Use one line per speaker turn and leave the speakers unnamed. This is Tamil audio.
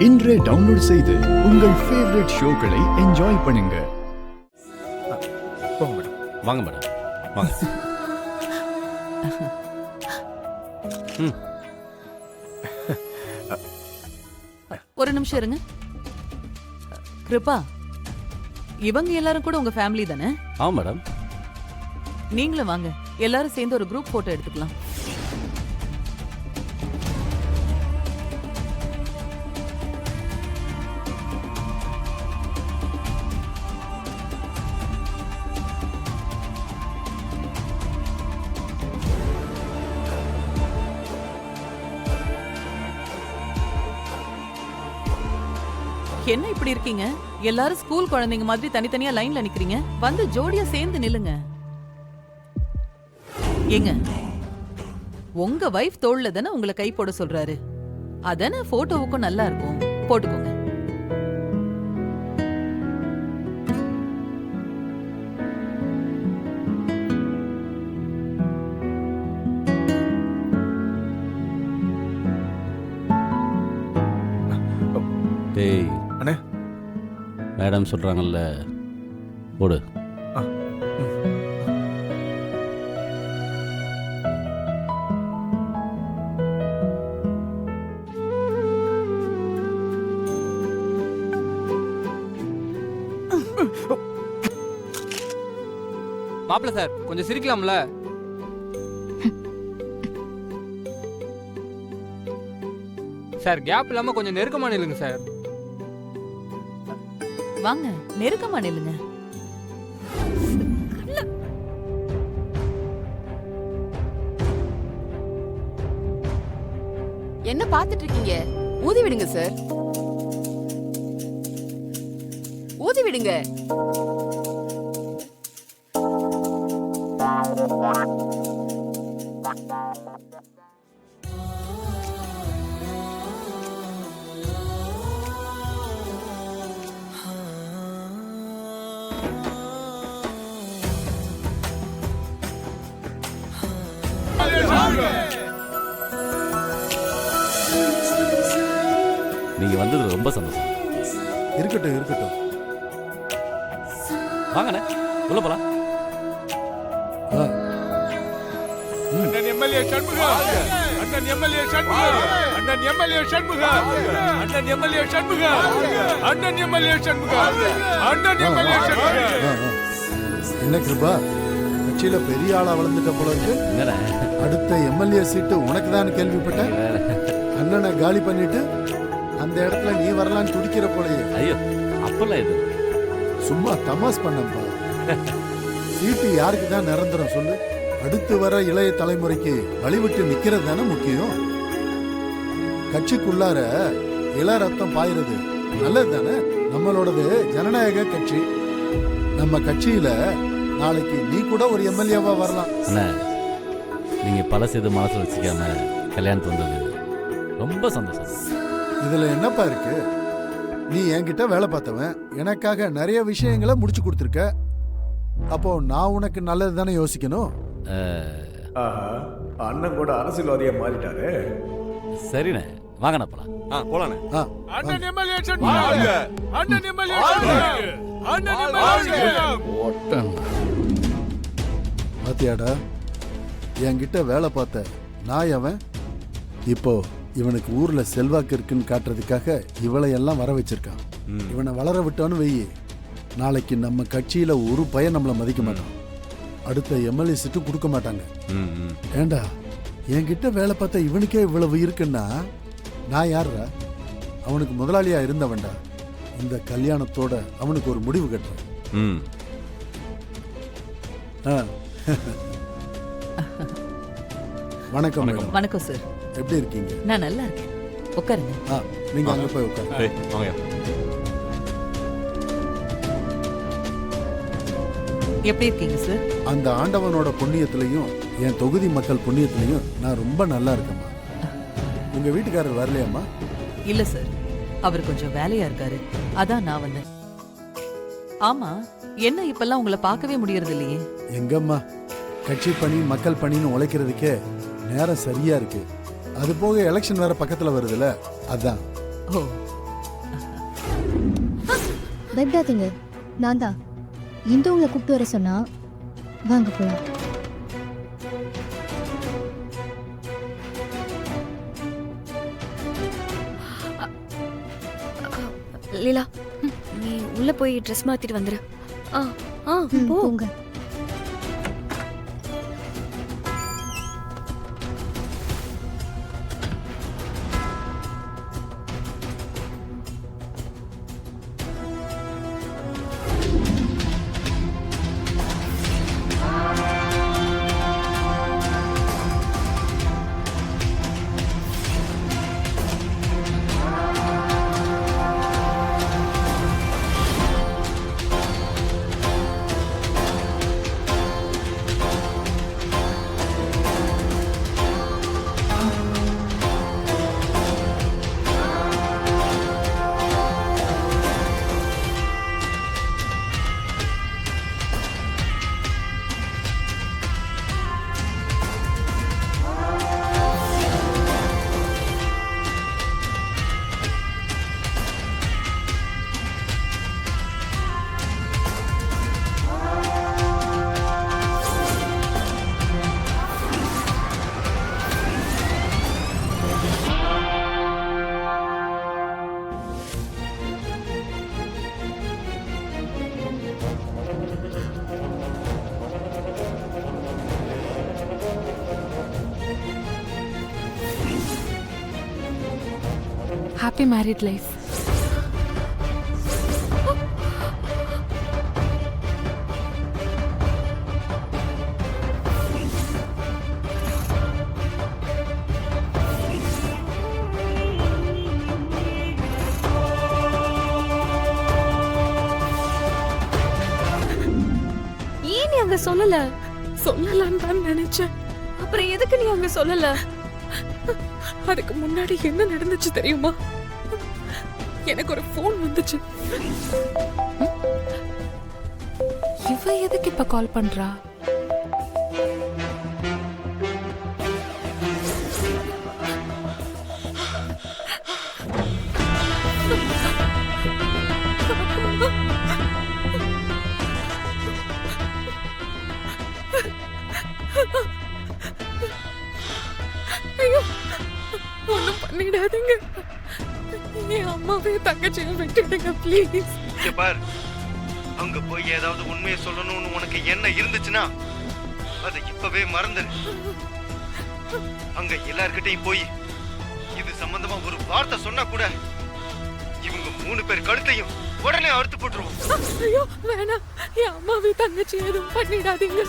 இன்றே டவுன்லோட் செய்து உங்கள் ஃபேவரட் ஷோக்களை என்ஜாய் பண்ணுங்க.
போங்க மேடம்.
வாங்க மேடம், வாங்க.
ஒரு நிமிஷம் இருங்க. கிருபா, இவங்க எல்லாரும் கூட உங்க ஃபேமிலி தானே?
ஆ மேடம்.
நீங்களும் வாங்க, எல்லாரும் சேர்ந்து ஒரு குரூப் போட்டோ எடுத்துக்கலாம். என்ன இப்படி இருக்கீங்க? எல்லாரும் ஸ்கூல் குழந்தைங்க மாதிரி தனித்தனியா லைன்ல நிக்கிறீங்க. வந்து ஜோடியா சேர்ந்து நில்லுங்க. ஏங்க, உங்க வைஃப் தோள்ல தானே உங்களை கை போட சொல்றாரு. அதானே போட்டோவுக்கும் நல்லா இருக்கும். போட்டுக்கோங்க.
டேய்
அண்ணே,
மேடம் சொல்றாங்கல்ல, போடு.
மாப்பிள்ள சார், கொஞ்சம் சிரிக்கலாம்ல? சார், கேப் இல்லாம கொஞ்சம் நெருக்கமா நில்லுங்க சார்.
வாங்க, நெருக்கமா நில்லுங்க.
என்ன பாத்துட்டு இருக்கீங்க? ஊதி விடுங்க சார், ஊதி விடுங்க.
நீங்க வந்தது ரொம்ப சந்தோஷம்.
இருக்கட்டும் இருக்கட்டும்.
வாங்கண்ணே, உள்ள போலாம்.
அண்ணன் எம்எல்ஏ சண்முகா, அண்ணன் எம்எல்ஏ சண்முகா, அண்ணன் எம்எல்ஏ சண்முகா, அண்ணன் எம்எல்ஏ சண்முகா, அண்ணன் எம்எல்ஏ சண்முகா, அண்ணன் எம்எல்ஏ சண்முகா.
என்ன கிருபா, கட்சியில பெரிய ஆளா வளர்ந்துட்ட போல இருக்கு.
என்னண்ணே?
அடுத்த எம்எல்ஏ சீட்டு உனக்கு தான் கேள்விப்பட்டேன். அண்ணனை காலி பண்ணிட்டு அந்த இடத்துல நீ வரலான்னு துடிக்கிற போலயே.
ஐயோ, அப்பெல்லாம் இது
சும்மா தமாஸ் பண்ணப்பா. சீட்டு யாருக்கு தான் நிரந்தரம் சொல்லு? அடுத்து வர இளைய தலைமுறைக்கு வழிவிட்டு நிக்கிறது தானே முக்கியம். கட்சிக்குள்ளார இள ரத்தம் பாயிறது நல்லது தானே. நம்மளோடது ஜனநாயக கட்சி. நம்ம கட்சியில நாளைக்கு நீ கூட ஒரு எம்எல்ஏவா வரலாம்.
அண்ணா, நீங்க பல செய்து மனசுல வச்சுக்காம கல்யாணத்து வந்தது ரொம்ப சந்தோஷம்.
இதுல என்னப்பா இருக்கு? நீ என்கிட்ட வேலை பார்த்தவன், எனக்காக நிறைய விஷயங்களை முடிச்சு கொடுத்துருக்க. அப்போ நான் உனக்கு நல்லது தானே யோசிக்கணும்.
அண்ணன் கூட அரசியல்வாதியா மாறிட்டாரு.
சரிண்ணே, வாங்கண்ணா போலாம்.
போலானே.
ஆ,
அண்ணன் எம்எல்ஏ சண்முகா, அண்ணன் எம்எல்ஏ சண்முகா, அண்ணன் எம்எல்ஏ சண்முகா.
பாத்தியாடா, என்கிட்ட வேலை பார்த்த நான் அவன் இப்போ இவனுக்கு ஊர்ல செல்வாக்கு இருக்குன்னு காட்டுறதுக்காக இவளை எல்லாம் வர வச்சிருக்கான். இவனை வளர விட்டான்னு வெயி, நாளைக்கு நம்ம கட்சியில ஒரு பையன் நம்மளை மதிக்க மாட்டான். அடுத்த எம்எல்ஏ சீட்டு கொடுக்க மாட்டாங்க. ஏண்டா, என்கிட்ட வேலை பார்த்த இவனுக்கே இவ்வளவு இருக்குன்னா நான் யாருடா? அவனுக்கு முதலாளியா இருந்தவன்டா. இந்த கல்யாணத்தோட அவனுக்கு ஒரு முடிவு கட்டுறேன். வணக்கம் மேடம்.
வணக்கம் சார்.
எப்படி இருக்கீங்க?
நான் நல்லா இருக்கேன். உட்காருங்க.
நீங்க அங்க போய் உட்காருங்க.
எப்படி இருக்கீங்க சார்?
அந்த ஆண்டவனோட புண்ணியத்திலையும் என் தொகுதி மக்கள் புண்ணியத்திலையும் நான் ரொம்ப நல்லா இருக்கேம்மா. உங்க வீட்டுக்காரர் வரலையாம்மா?
இல்ல சார், அவர் கொஞ்சம் வேலையா இருக்காரு. அதான் நான் வந்தேன். ஆமா, என்ன இப்பெல்லாம் உங்களை பார்க்கவே முடியறது இல்லையே?
எங்கம்மா, கட்சி பணி மக்கள் பணின்னு உழைக்கிறதுக்கே நேரம் சரியா இருக்கு. அது போக எலெக்ஷன் வேற பக்கத்துல வருதுல, அதான்.
ஓ,
பயப்படாதீங்க, நான் தான் இந்து உங்களை கூப்பிட்டு வர சொன்னா. வாங்க போலாம்.
லீலா, நீ உள்ள போய் ட்ரெஸ் மாத்திட்டு வந்துரு. ஆ ஆ போ.
போங்க.
Happy married life.
ஏன் நீ அங்க சொல்லல?
சொல்லலான்னு தான் நினைச்சேன்.
அப்புறம் எதுக்கு நீ அங்க சொல்லல?
அதுக்கு முன்னாடி என்ன நடந்துச்சு தெரியுமா? எனக்கு ஒரு ஃபோன் வந்துச்சு. இவ எதுக்கு இப்ப கால் பண்றா? ஐயோ, ஒண்ணும் பண்ணிடாதீங்க. என் அம்மாவையும் தங்கச்சியும் விட்டுடுங்க ப்ளீஸ்.
இங்க பார், அங்க போய் ஏதாவது உண்மையை சொல்லணும்னு உனக்கு என்ன இருந்துச்சுன்னா அதை இப்பவே மறந்துரு. அங்க எல்லார்கிட்டையும் போய் இது சம்பந்தமா ஒரு வார்த்தை சொன்னா கூட இவங்க 3 பேர் கழுத்தையும் உடனே அறுத்து போட்டுருவோம்.
ஐயோ வேணாம், என் அம்மாவையும் தங்கச்சி எதுவும் பண்ணிடாதீங்க.